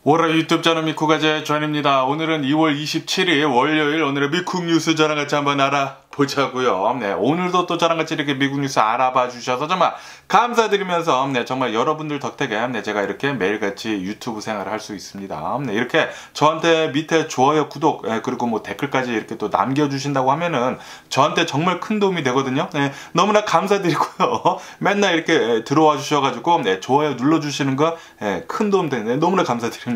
월요일 유튜브 채널 미쿠가제 전입니다. 오늘은 2월 27일 월요일, 오늘의 미국 뉴스 저랑 같이 한번 알아보자고요. 네, 오늘도 또 저랑 같이 이렇게 미국 뉴스 알아봐 주셔서 정말 감사드리면서 정말 여러분들 덕택에 제가 이렇게 매일같이 유튜브 생활을 할 수 있습니다. 이렇게 저한테 밑에 좋아요, 구독, 그리고 뭐 댓글까지 이렇게 또 남겨주신다고 하면은 저한테 정말 큰 도움이 되거든요. 너무나 감사드리고요. 맨날 이렇게 들어와 주셔가지고 좋아요 눌러주시는 거 큰 도움 되는데 너무나 감사드립니다.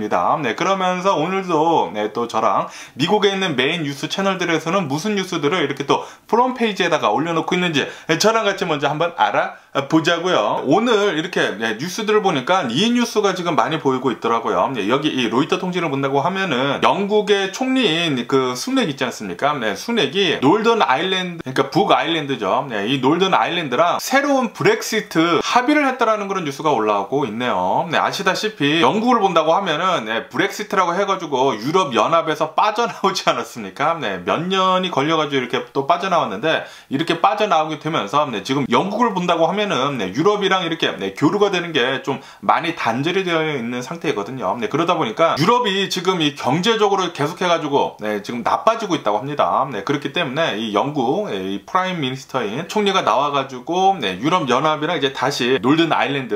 그러면서 오늘도 또 저랑 미국에 있는 메인 뉴스 채널들에서는 무슨 뉴스들을 이렇게 또 프롬페이지에다가 올려놓고 있는지 저랑 같이 먼저 한번 알아보자고요. 오늘 이렇게 뉴스들을 보니까 이 뉴스가 지금 많이 보이고 있더라고요. 여기 이 로이터 통신을 본다고 하면은 영국의 총리인 그 순핵 있지 않습니까? 순핵이 놀던 아일랜드, 그러니까 북 아일랜드죠. 이 놀던 아일랜드랑 새로운 브렉시트 합의를 했다라는 그런 뉴스가 올라오고 있네요. 아시다시피 영국을 본다고 하면은 브렉시트라고 해가지고 유럽 연합에서 빠져나오지 않았습니까? 몇 년이 걸려가지고 이렇게 또 빠져나왔는데, 이렇게 빠져나오게 되면서 지금 영국을 본다고 하면은 유럽이랑 이렇게 교류가 되는 게 좀 많이 단절이 되어 있는 상태거든요. 그러다 보니까 유럽이 지금 이 경제적으로 계속해가지고 지금 나빠지고 있다고 합니다. 그렇기 때문에 이 영국 이 프라임 미니스터인 총리가 나와가지고 유럽 연합이랑 이제 다시 놀던 아일랜드,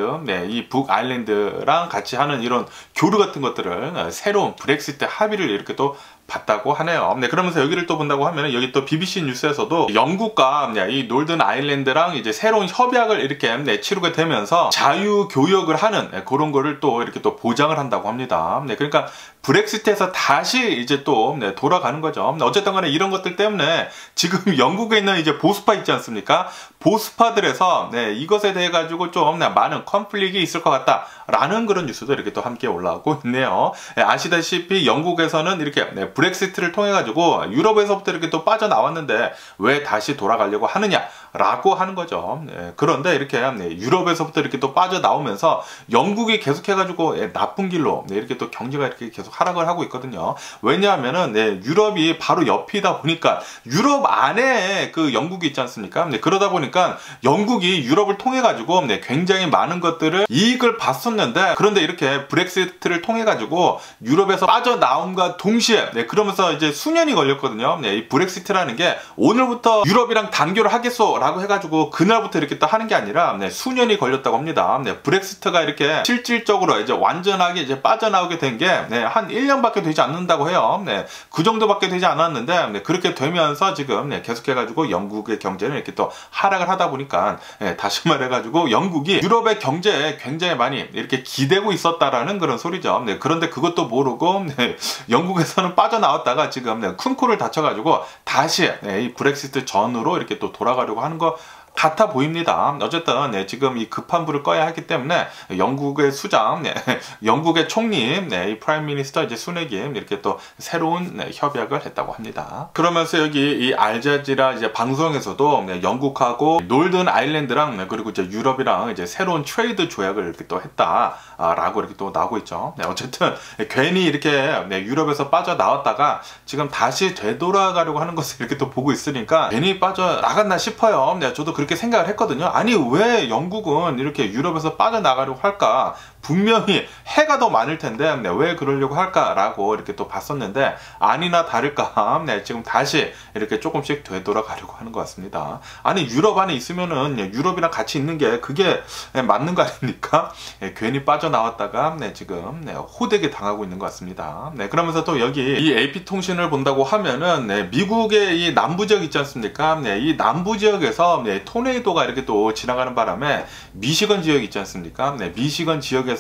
이 북 아일랜드랑 같이 하는 이런 교류 같은 것들을 새로운 브렉시트 합의를 이렇게 또 봤다고 하네요. 그러면서 여기를 또 본다고 하면 여기 또 BBC 뉴스에서도 영국과 이 놀던 아일랜드랑 이제 새로운 협약을 이렇게 치르게 되면서 자유 교역을 하는 그런 거를 또 이렇게 또 보장을 한다고 합니다. 그러니까 브렉시트에서 다시 이제 또 돌아가는 거죠. 어쨌든 간에 이런 것들 때문에 지금 영국에 있는 이제 보수파 있지 않습니까? 보수파들에서 이것에 대해 가지고 좀 많은 컨플릭이 있을 것 같다 라는 그런 뉴스도 이렇게 또 함께 올라오고 있네요. 아시다시피 영국에서는 이렇게 브렉시트를 통해 가지고 유럽에서부터 이렇게 또 빠져나왔는데 왜 다시 돌아가려고 하느냐 라고 하는 거죠. 그런데 이렇게 유럽에서부터 이렇게 또 빠져나오면서 영국이 계속해 가지고 나쁜 길로 이렇게 또 경제가 이렇게 계속 하락을 하고 있거든요. 왜냐하면은 유럽이 바로 옆이다 보니까 유럽 안에 그 영국이 있지 않습니까? 그러다 보니까 영국이 유럽을 통해 가지고 굉장히 많은 것들을 이익을 봤었는데, 그런데 이렇게 브렉시트를 통해 가지고 유럽에서 빠져나옴과 동시에 그러면서 이제 수년이 걸렸거든요. 이 브렉시트라는 게 오늘부터 유럽이랑 단교를 하겠소 라고 해가지고 그날부터 이렇게 또 하는 게 아니라 수년이 걸렸다고 합니다. 브렉시트가 이렇게 실질적으로 이제 완전하게 이제 빠져나오게 된 게 한 1년밖에 되지 않는다고 해요. 그 정도밖에 되지 않았는데 그렇게 되면서 지금 계속해가지고 영국의 경제는 이렇게 또 하락을 하다 보니까 다시 말해가지고 영국이 유럽의 경제에 굉장히 많이 이렇게 기대고 있었다라는 그런 소리죠. 그런데 그것도 모르고 영국에서는 빠져나왔다가 지금 큰 코를 다쳐가지고 다시 이 브렉시트 전으로 이렇게 또 돌아가려고 하는 거 같아 보입니다. 어쨌든 지금 이 급한 불을 꺼야 하기 때문에 영국의 수장, 영국의 총리, 이 프라임 미니스터 이제 순핵이 이렇게 또 새로운 협약을 했다고 합니다. 그러면서 여기 이 알자지라 이제 방송에서도 영국하고 놀던 아일랜드랑 그리고 이제 유럽이랑 이제 새로운 트레이드 조약을 이렇게 또 했다라고 이렇게 또 나오고 있죠. 어쨌든 괜히 이렇게 유럽에서 빠져나왔다가 지금 다시 되돌아가려고 하는 것을 이렇게 또 보고 있으니까 괜히 빠져나갔나 싶어요. 저도 그렇게 생각을 했거든요. 아니 왜 영국은 이렇게 유럽에서 빠져나가려고 할까? 분명히 해가 더 많을 텐데 왜 그러려고 할까라고 이렇게 또 봤었는데, 아니나 다를까 지금 다시 이렇게 조금씩 되돌아가려고 하는 것 같습니다. 아니 유럽 안에 있으면은 유럽이랑 같이 있는 게 그게 맞는 거 아닙니까? 괜히 빠져나왔다가 지금 호되게 당하고 있는 것 같습니다. 그러면서 또 여기 이 AP통신을 본다고 하면은 미국의 이 남부 지역 있지 않습니까? 이 남부 지역에서 토네이도가 이렇게 또 지나가는 바람에 미시건 지역 있지 않습니까? 미시건 지역에서는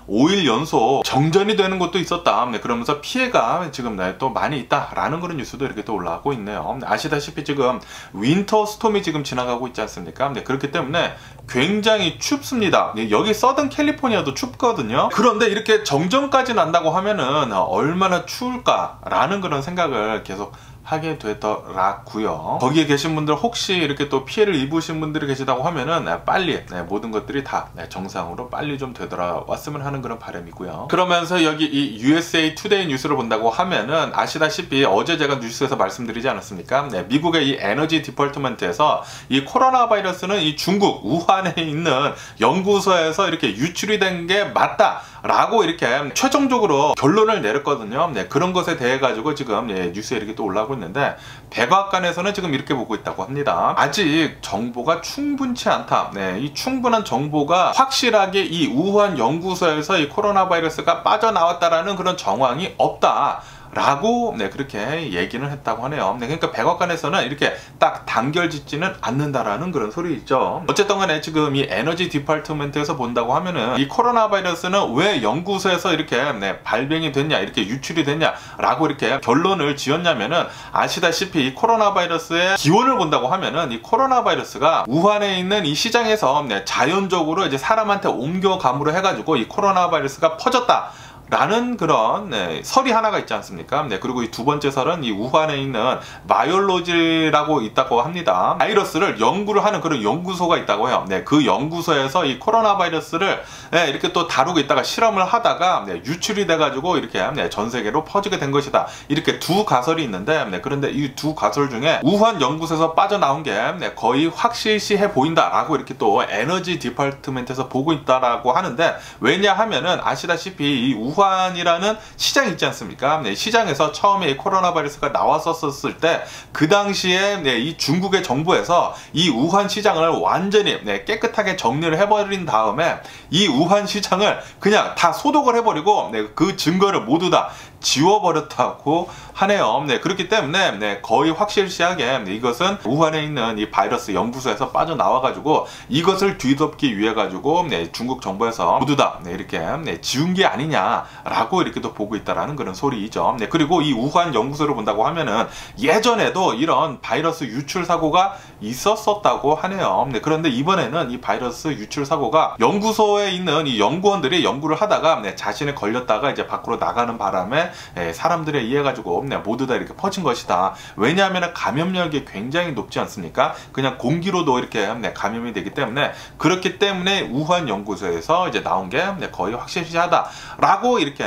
5일 연속 정전이 되는 것도 있었다. 그러면서 피해가 지금 또 많이 있다라는 그런 뉴스도 이렇게 또 올라오고 있네요. 아시다시피 지금 윈터 스톰이 지금 지나가고 있지 않습니까? 그렇기 때문에 굉장히 춥습니다. 여기 서든 캘리포니아도 춥거든요. 그런데 이렇게 정전까지 난다고 하면은 얼마나 추울까라는 그런 생각을 계속 하게 되더라고요. 거기에 계신 분들 혹시 이렇게 또 피해를 입으신 분들이 계시다고 하면은 빨리 모든 것들이 다 정상으로 빨리 좀 되돌아왔으면 하는 그런 바람이고요. 그러면서 여기 이 USA 투데이 뉴스를 본다고 하면은 아시다시피 어제 제가 뉴스에서 말씀드리지 않았습니까? 미국의 이 에너지 디partment에서 이 코로나 바이러스는 이 중국 우한에 있는 연구소에서 이렇게 유출이 된 게 맞다 라고 이렇게 최종적으로 결론을 내렸거든요. 네, 그런 것에 대해 가지고 지금 뉴스에 이렇게 또 올라오고 있는데, 백악관에서는 지금 이렇게 보고 있다고 합니다. 아직 정보가 충분치 않다. 네, 이 충분한 정보가 확실하게 이 우한 연구소에서 이 코로나 바이러스가 빠져나왔다라는 그런 정황이 없다 라고 그렇게 얘기는 했다고 하네요. 그러니까 백악관에서는 이렇게 딱 단결짓지는 않는다라는 그런 소리 있죠. 어쨌든 간에 지금 이 에너지 디파트먼트에서 본다고 하면은 이 코로나 바이러스는 왜 연구소에서 이렇게 발병이 됐냐, 이렇게 유출이 됐냐 라고 이렇게 결론을 지었냐면은, 아시다시피 이 코로나 바이러스의 기원을 본다고 하면은 이 코로나 바이러스가 우한에 있는 이 시장에서 자연적으로 이제 사람한테 옮겨감으로 해가지고 이 코로나 바이러스가 퍼졌다 라는 그런 설이 하나가 있지 않습니까? 그리고 이 두 번째 설은 이 우한에 있는 바이올로지라고 있다고 합니다. 바이러스를 연구를 하는 그런 연구소가 있다고 해요. 그 연구소에서 이 코로나 바이러스를 이렇게 또 다루고 있다가 실험을 하다가 유출이 돼가지고 이렇게 전 세계로 퍼지게 된 것이다. 이렇게 두 가설이 있는데, 그런데 이 두 가설 중에 우한 연구소에서 빠져나온 게 거의 확실시해 보인다라고 이렇게 또 에너지 디파트먼트에서 보고 있다라고 하는데, 왜냐하면은 아시다시피 이 우한이라는 시장이 있지 않습니까? 시장에서 처음에 이 코로나 바이러스가 나왔었을 때 그 당시에 이 중국의 정부에서 이 우한 시장을 완전히 깨끗하게 정리를 해버린 다음에 이 우한 시장을 그냥 다 소독을 해버리고 그 증거를 모두 다 지워버렸다고 하네요. 그렇기 때문에 거의 확실시하게 이것은 우한에 있는 이 바이러스 연구소에서 빠져나와가지고 이것을 뒤덮기 위해 가지고 중국 정부에서 모두 다 이렇게 지운 게 아니냐라고 이렇게 또 보고 있다라는 그런 소리이죠. 그리고 이 우한 연구소를 본다고 하면은 예전에도 이런 바이러스 유출 사고가 있었었다고 하네요. 그런데 이번에는 이 바이러스 유출 사고가 연구소에 있는 이 연구원들이 연구를 하다가 자신이 걸렸다가 이제 밖으로 나가는 바람에 사람들에 의해 가지고 모두 다 이렇게 퍼진 것이다. 왜냐하면 감염력이 굉장히 높지 않습니까? 그냥 공기로도 이렇게 감염이 되기 때문에, 그렇기 때문에 우한 연구소에서 이제 나온 게 거의 확실시하다라고 이렇게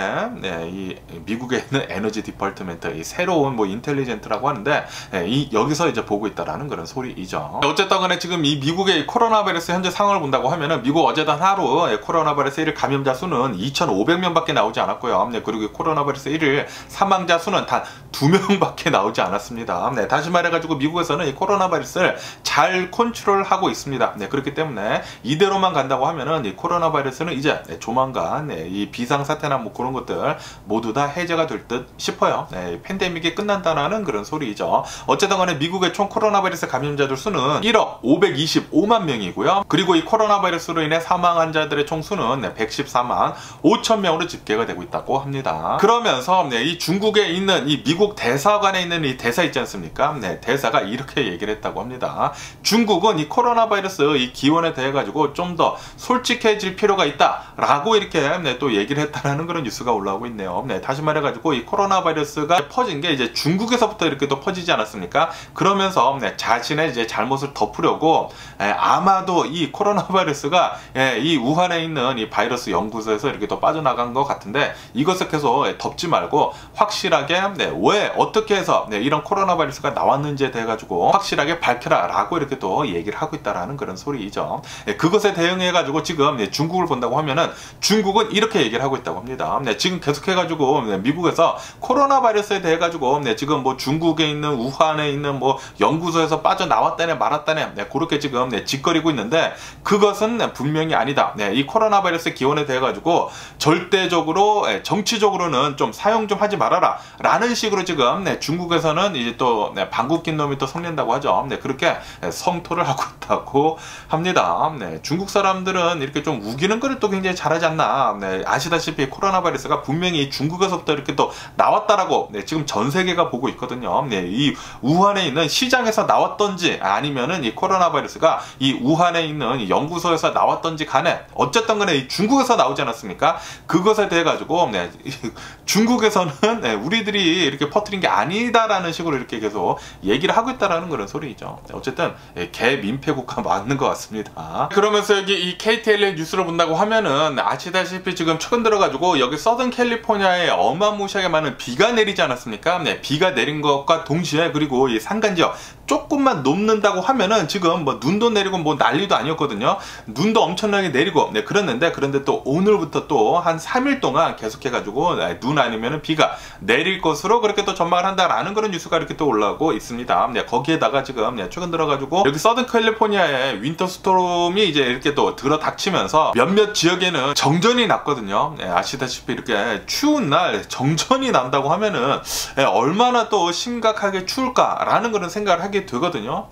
이 미국에 있는 에너지 디파트먼트, 이 새로운 뭐 인텔리전트라고 하는데 여기서 이제 보고 있다라는 그런 소리이죠. 어쨌든 간에 지금 이 미국의 코로나 바이러스 현재 상황을 본다고 하면은, 미국 어제단 하루 코로나 바이러스 1일 감염자 수는 2,500명밖에 나오지 않았고요. 그리고 코로나 바이러스 1일 사망자 수는 단 2명밖에 나오지 않았습니다. 다시 말해가지고 미국에서는 이 코로나 바이러스를 잘 컨트롤하고 있습니다. 그렇기 때문에 이대로만 간다고 하면은 이 코로나 바이러스는 이제 조만간 이 비상사태나 뭐 그런 것들 모두 다 해제가 될 듯 싶어요. 팬데믹이 끝난다는 그런 소리이죠. 어쨌든 간에 미국의 총 코로나 바이러스 감염자들 수는 1억 525만 명이고요. 그리고 이 코로나 바이러스로 인해 사망한 자들의 총 수는 114만 5천 명으로 집계가 되고 있다고 합니다. 그러면서 이 중국에 있는 이 미국 대사관에 있는 이 대사 있지 않습니까? 대사가 이렇게 얘기를 했다고 합니다. 중국은 이 코로나 바이러스 이 기원에 대해 가지고 좀 더 솔직해질 필요가 있다라고 이렇게 또 얘기를 했다라는 그런 뉴스가 올라오고 있네요. 다시 말해가지고 이 코로나 바이러스가 퍼진 게 이제 중국에서부터 이렇게 또 퍼지지 않았습니까? 그러면서 자신의 이제 잘못을 덮으려고 아마도 이 코로나 바이러스가 이 우한에 있는 이 바이러스 연구소에서 이렇게 또 빠져나간 것 같은데, 이것을 계속 덮지 말고 확실하게 왜 어떻게 해서 이런 코로나 바이러스가 나왔는지에 대해 가지고 확실하게 밝혀라 라고 이렇게 또 얘기를 하고 있다라는 그런 소리이죠. 그것에 대응해 가지고 지금 중국을 본다고 하면은 중국은 이렇게 얘기를 하고 있다고 합니다. 지금 계속해 가지고 미국에서 코로나 바이러스에 대해 가지고 지금 뭐 중국에 있는 우한에 있는 뭐 연구소에서 빠져나왔다네 말았다네 그렇게 지금 짓거리고 있는데, 그것은 분명히 아니다. 이 코로나 바이러스 기원에 대해 가지고 절대적으로 정치적으로는 좀 사용 좀 하지 말아라 라는 식으로 지금 중국에서는 이제 또 방귀 낀 놈이 또 성낸다고 하죠. 그렇게 성토를 하고 있다고 합니다. 중국 사람들은 이렇게 좀 우기는 거를 또 굉장히 잘하지 않나. 아시다시피 코로나 바이러스가 분명히 중국에서부터 이렇게 또 나왔다라고 지금 전 세계가 보고 있거든요. 이 우한에 있는 시장에서 나왔던지 아니면은 이 코로나 바이러스가 이 우한에 있는 연구소에서 나왔던지 간에 어쨌든 간에 이 중국에서 나오지 않았습니까? 그것에 대해 가지고 중국에서는 우리들이 이렇게 퍼뜨린 게 아니다라는 식으로 이렇게 계속 얘기를 하고 있다라는 그런 소리이죠. 어쨌든 개 민폐국가 맞는 것 같습니다. 그러면서 여기 이 KTLA 뉴스를 본다고 하면은 아시다시피 지금 최근 들어가지고 여기 서든 캘리포니아에 어마무시하게 많은 비가 내리지 않았습니까? 비가 내린 것과 동시에 그리고 이 산간지역 조금만 높는다고 하면은 지금 뭐 눈도 내리고 뭐 난리도 아니었거든요. 눈도 엄청나게 내리고 그랬는데, 그런데 또 오늘부터 또 한 3일 동안 계속해가지고 눈 아니면은 비가 내릴 것으로 그렇게 또 전망을 한다라는 그런 뉴스가 이렇게 또 올라오고 있습니다. 거기에다가 지금 최근 들어가지고 여기 서든 캘리포니아에 윈터 스토름이 이제 이렇게 또 들어닥치면서 몇몇 지역에는 정전이 났거든요. 아시다시피 이렇게 추운 날 정전이 난다고 하면은 얼마나 또 심각하게 추울까라는 그런 생각을 하게 되거든요.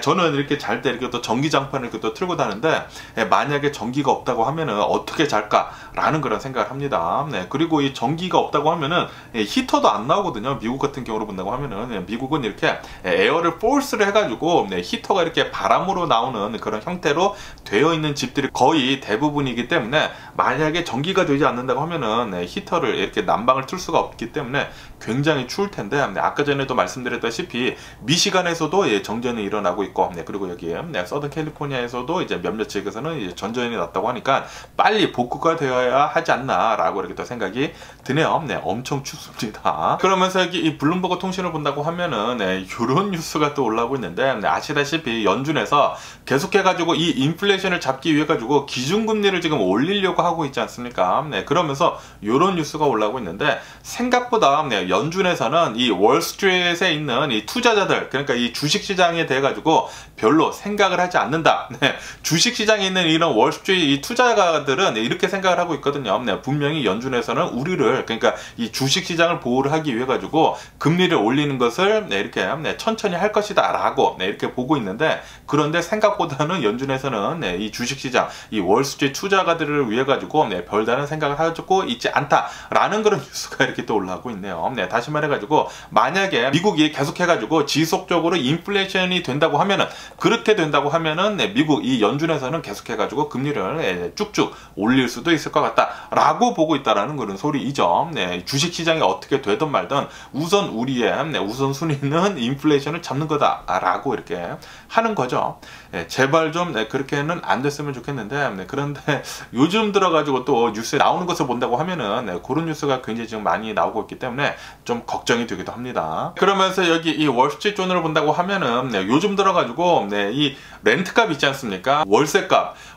저는 이렇게 잘 때 이렇게 또 전기장판을 이렇게 또 틀고 자는데, 만약에 전기가 없다고 하면은 어떻게 잘까라는 그런 생각을 합니다. 그리고 이 전기가 없다고 하면은 히터도 안 나오거든요. 미국 같은 경우로 본다고 하면은 미국은 이렇게 에어를 포스를 해가지고 히터가 이렇게 바람으로 나오는 그런 형태로 되어 있는 집들이 거의 대부분이기 때문에, 만약에 전기가 되지 않는다고 하면은 히터를 이렇게 난방을 틀 수가 없기 때문에 굉장히 추울 텐데, 아까 전에도 말씀드렸다시피 미시간에서도 정전이 일어나고 있고, 그리고 여기 서든 캘리포니아에서도 이제 몇몇 지역에서는 이제 전전이 났다고 하니까 빨리 복구가 되어야 하지 않나라고 이렇게 또 생각이 드네요. 엄청 춥습니다. 그러면서 여기 이 블룸버그 통신을 본다고 하면은 이런 뉴스가 또 올라오고 있는데, 아시다시피 연준에서 계속해가지고 이 인플레이션을 잡기 위해 가지고 기준금리를 지금 올리려고 하고 있지 않습니까? 그러면서 이런 뉴스가 올라오고 있는데, 생각보다 연준에서는 이 월스트리트에 있는 이 투자자들, 그러니까 이 주식시장에 대해 가지고 별로 생각을 하지 않는다. 주식시장에 있는 이런 월스트리트 이 투자가들은 이렇게 생각을 하고 있거든요. 분명히 연준에서는 우리를, 그러니까 이 주식시장을 보호를 하기 위해 가지고 금리를 올리는 것을 이렇게 천천히 할 것이다 라고 이렇게 보고 있는데, 그런데 생각보다는 연준에서는 이 주식시장, 이 월스트리트 투자가들을 위해 가지고 별다른 생각을 하고 있지 않다라는 그런 뉴스가 이렇게 또 올라오고 있네요. 다시 말해가지고 만약에 미국이 계속해가지고 지속적으로 인플레이션이 된다고 하면은, 그렇게 된다고 하면은 미국 이 연준에서는 계속해가지고 금리를 쭉쭉 올릴 수도 있을 것 같다라고 보고 있다라는 그런 소리이죠. 주식시장이 어떻게 되든 말든 우선 우리의 우선순위는 인플레이션을 잡는 거다라고 이렇게 하는 거죠. 제발 좀 그렇게는 안 됐으면 좋겠는데, 그런데 요즘 들어가지고 또 뉴스에 나오는 것을 본다고 하면은 그런 뉴스가 굉장히 지금 많이 나오고 있기 때문에 좀 걱정이 되기도 합니다. 그러면서 여기 이 월스트리트 존을 본다고 하면은 요즘 들어가지고 이 렌트값 있지 않습니까?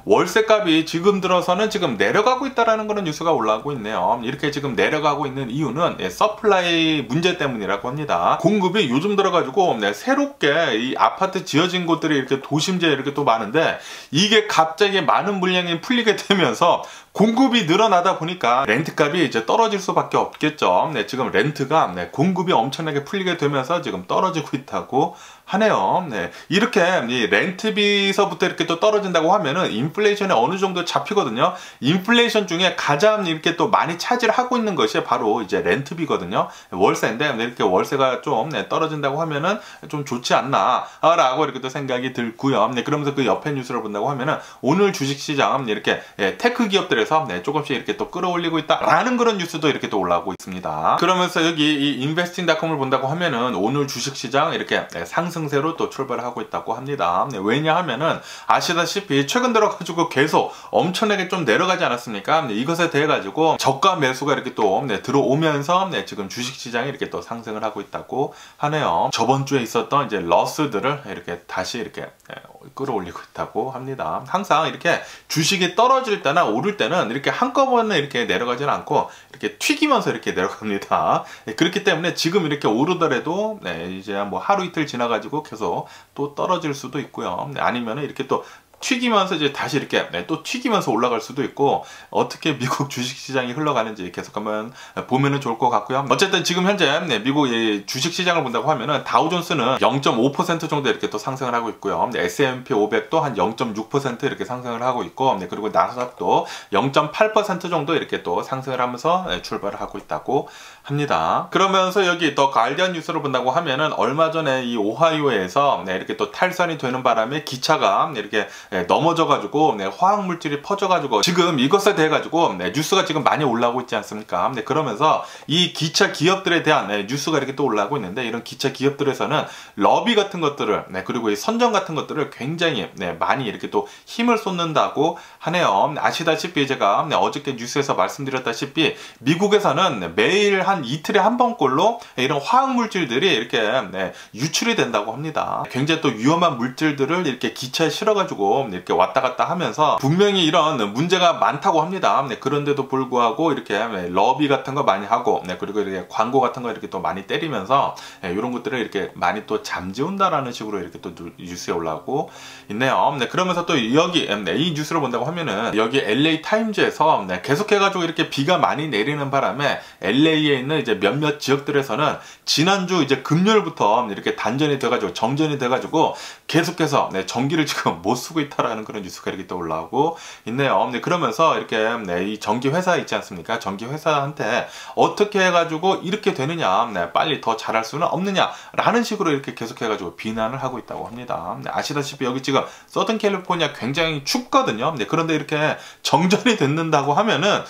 월세값이 지금 들어서는 지금 내려가고 있다라는 그런 뉴스가 올라오고 있네요. 이렇게 지금 내려가고 있는 이유는 서플라이 문제 때문이라고 합니다. 공급이 요즘 들어가지고 새롭게 이 아파트 지어진 곳들이 이렇게 도심지에 이렇게 또 많은데, 이게 갑자기 많은 물량이 풀리게 되면서 공급이 늘어나다 보니까 렌트값이 이제 떨어질 수밖에 없겠죠. 지금 렌트가 공급이 엄청나게 풀리게 되면서 지금 떨어지고 있다고 하네요. 이렇게 이 렌트비서부터 이렇게 또 떨어진다고 하면은 인플레이션이 어느 정도 잡히거든요. 인플레이션 중에 가장 이렇게 또 많이 차지를 하고 있는 것이 바로 이제 렌트비거든요. 월세인데 이렇게 월세가 좀 떨어진다고 하면은 좀 좋지 않나라고 이렇게 또 생각이 들고요. 그러면서 그 옆에 뉴스를 본다고 하면은 오늘 주식시장 이렇게 테크 기업들에서 조금씩 이렇게 또 끌어올리고 있다라는 그런 뉴스도 이렇게 또 올라오고 있습니다. 그러면서 여기 이 investing.com을 본다고 하면은 오늘 주식시장 이렇게 상승세로 또 출발을 하고 있다고 합니다. 왜냐하면은 아시다시피 최근 들어가지고 계속 엄청나게 좀 내려가지 않았습니까? 이것에 대해 가지고 저가 매수가 이렇게 또 들어오면서 지금 주식시장이 이렇게 또 상승을 하고 있다고 하네요. 저번 주에 있었던 이제 러스들을 이렇게 다시 이렇게 끌어올리고 있다고 합니다. 항상 이렇게 주식이 떨어질 때나 오를 때는 이렇게 한꺼번에 이렇게 내려가지는 않고 이렇게 튀기면서 이렇게 내려갑니다. 그렇기 때문에 지금 이렇게 오르더라도 이제 뭐 하루 이틀 지나가지고 계속 또 떨어질 수도 있고요. 아니면 이렇게 또 튀기면서 이제 다시 이렇게 또 튀기면서 올라갈 수도 있고, 어떻게 미국 주식시장이 흘러가는지 계속 한번 보면은 좋을 것 같고요. 어쨌든 지금 현재 미국 주식시장을 본다고 하면은 다우존스는 0.5% 정도 이렇게 또 상승을 하고 있고요. S&P 500도 한 0.6% 이렇게 상승을 하고 있고, 그리고 나스닥도 0.8% 정도 이렇게 또 상승을 하면서 출발을 하고 있다고 합니다. 그러면서 여기 더 가디언 뉴스를 본다고 하면은 얼마 전에 이 오하이오에서 이렇게 또 탈선이 되는 바람에 기차가 이렇게 넘어져가지고 화학물질이 퍼져가지고 지금 이것에 대해 가지고 뉴스가 지금 많이 올라오고 있지 않습니까? 그러면서 이 기차 기업들에 대한 뉴스가 이렇게 또 올라오고 있는데, 이런 기차 기업들에서는 러비 같은 것들을 그리고 이 선정 같은 것들을 굉장히 많이 이렇게 또 힘을 쏟는다고 하네요. 아시다시피 제가 어저께 뉴스에서 말씀드렸다시피 미국에서는 매일 한 이틀에 한 번꼴로 이런 화학물질들이 이렇게 유출이 된다고 합니다. 굉장히 또 위험한 물질들을 이렇게 기차에 실어가지고 이렇게 왔다 갔다 하면서 분명히 이런 문제가 많다고 합니다. 그런데도 불구하고 이렇게 러비 같은 거 많이 하고 그리고 이렇게 광고 같은 거 이렇게 또 많이 때리면서 이런 것들을 이렇게 많이 또 잠재운다라는 식으로 이렇게 또 뉴스에 올라오고 있네요. 그러면서 또 여기 이 뉴스를 본다고 하면은 여기 LA 타임즈에서 계속해가지고 이렇게 비가 많이 내리는 바람에 LA에 있는 이제 몇몇 지역들에서는 지난주 이제 금요일부터 이렇게 단전이 돼가지고 정전이 돼가지고 계속해서 전기를 지금 못 쓰고 있다라는 그런 뉴스가 이렇게 또 올라오고 있네요. 그러면서 이렇게 이 전기 회사 있지 않습니까? 전기 회사한테 어떻게 해가지고 이렇게 되느냐, 빨리 더 잘할 수는 없느냐라는 식으로 이렇게 계속해가지고 비난을 하고 있다고 합니다. 아시다시피 여기 지금 서든 캘리포니아 굉장히 춥거든요. 그런데 이렇게 정전이 된다고 하면은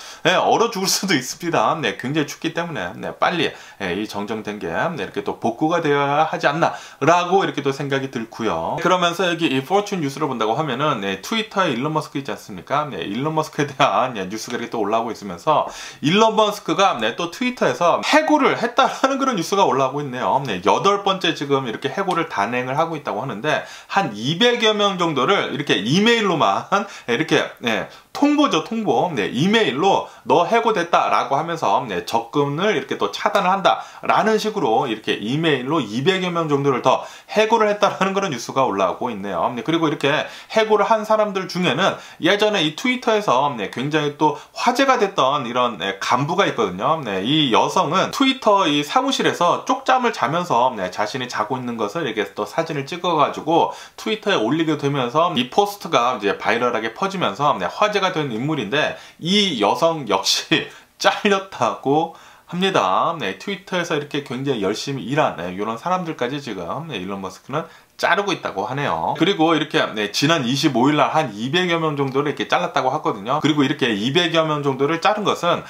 얼어 죽을 수도 있습니다. 굉장히 춥기 때문에 빨리 이 정정된 게 이렇게 또 복구가 되어야 하지 않나라고 이렇게 또 생각이 들고요. 그러면서 여기 이 포춘 뉴스를 본다고 하면은 트위터의 일론 머스크 있지 않습니까? 일론 머스크에 대한 뉴스가 이렇게 또 올라오고 있으면서 일론 머스크가 또 트위터에서 해고를 했다라는 그런 뉴스가 올라오고 있네요. 8번째 지금 이렇게 해고를 단행을 하고 있다고 하는데 한 200여 명 정도를 이렇게 이메일로만 이렇게 통보죠, 통보. 이메일로 너 해고됐다라고 하면서 접근을 이렇게 또 차단을 한다라는 식으로 이렇게 이메일로 200여 명 정도를 더 해고를 했다라는 그런 뉴스가 올라오고 있네요. 그리고 이렇게 해고를 한 사람들 중에는 예전에 이 트위터에서 굉장히 또 화제가 됐던 이런 간부가 있거든요. 이 여성은 트위터 이 사무실에서 쪽잠을 자면서 자신이 자고 있는 것을 이렇게 또 사진을 찍어가지고 트위터에 올리게 되면서 이 포스트가 이제 바이럴하게 퍼지면서 화제가 된 인물인데 이 여성 역시 잘렸다고 합니다. 트위터에서 이렇게 굉장히 열심히 일한 이런 사람들까지 지금 일론 머스크는 자르고 있다고 하네요. 그리고 이렇게 지난 25일 날 한 200여 명 정도를 이렇게 잘랐다고 하거든요. 그리고 이렇게 200여 명 정도를 자른 것은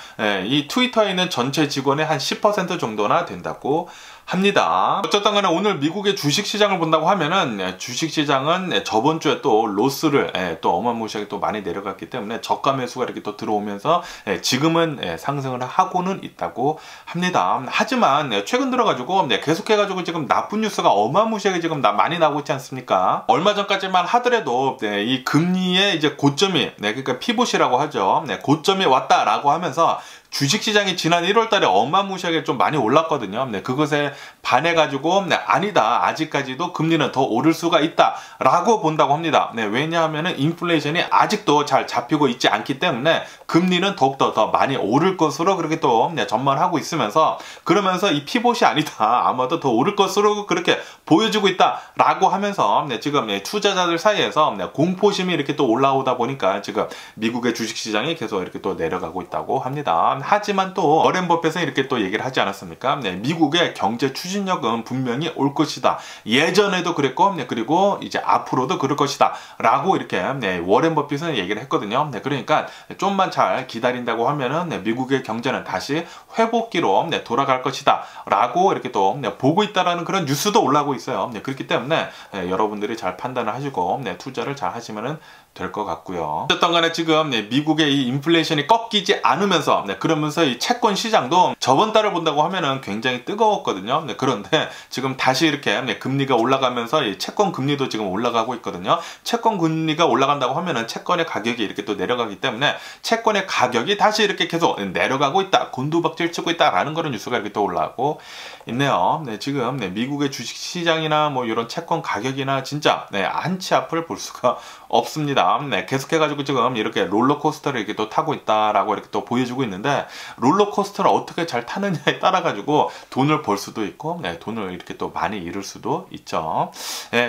이 트위터에 있는 전체 직원의 한 10% 정도나 된다고 합니다. 어쨌든 간에 오늘 미국의 주식시장을 본다고 하면은 주식시장은 저번 주에 또 로스를 또 어마무시하게 또 많이 내려갔기 때문에 저가 매수가 이렇게 또 들어오면서 지금은 상승을 하고는 있다고 합니다. 하지만 최근 들어가지고 계속해가지고 지금 나쁜 뉴스가 어마무시하게 지금 많이 나오고 있지 않습니까? 얼마 전까지만 하더라도 이 금리의 이제 고점이 그러니까 피봇이라고 하죠. 고점이 왔다라고 하면서 주식시장이 지난 1월달에 어마무시하게 좀 많이 올랐거든요. 그것에 반해가지고 아니다, 아직까지도 금리는 더 오를 수가 있다라고 본다고 합니다. 왜냐하면 인플레이션이 아직도 잘 잡히고 있지 않기 때문에 금리는 더욱더 더 많이 오를 것으로 그렇게 또 전망을 하고 있으면서 그러면서 이 피봇이 아니다, 아마도 더 오를 것으로 그렇게 보여지고 있다라고 하면서 지금 투자자들 사이에서 공포심이 이렇게 또 올라오다 보니까 지금 미국의 주식시장이 계속 이렇게 또 내려가고 있다고 합니다. 하지만 또 워렌 버핏은 이렇게 또 얘기를 하지 않았습니까? 미국의 경제 추진력은 분명히 올 것이다. 예전에도 그랬고 그리고 이제 앞으로도 그럴 것이다 라고 이렇게 워렌 버핏은 얘기를 했거든요. 그러니까 좀만 잘 기다린다고 하면은 미국의 경제는 다시 회복기로 돌아갈 것이다 라고 이렇게 또 보고 있다라는 그런 뉴스도 올라오고 있어요. 그렇기 때문에 여러분들이 잘 판단을 하시고 투자를 잘 하시면은 될 것 같고요. 어쨌든 간에 지금 미국의 이 인플레이션이 꺾이지 않으면서 그러면서 이 채권 시장도 저번 달을 본다고 하면은 굉장히 뜨거웠거든요. 그런데 지금 다시 이렇게 금리가 올라가면서 이 채권 금리도 지금 올라가고 있거든요. 채권 금리가 올라간다고 하면은 채권의 가격이 이렇게 또 내려가기 때문에 채권의 가격이 다시 이렇게 계속 내려가고 있다, 곤두박질 치고 있다라는 그런 뉴스가 이렇게 또 올라오고 있네요. 지금 미국의 주식 시장이나 뭐 이런 채권 가격이나 진짜 한치 앞을 볼 수가 없습니다. 계속해가지고 지금 이렇게 롤러코스터를 이렇게 또 타고 있다라고 이렇게 또 보여주고 있는데 롤러코스터를 어떻게 잘 타느냐에 따라가지고 돈을 벌 수도 있고 돈을 이렇게 또 많이 잃을 수도 있죠.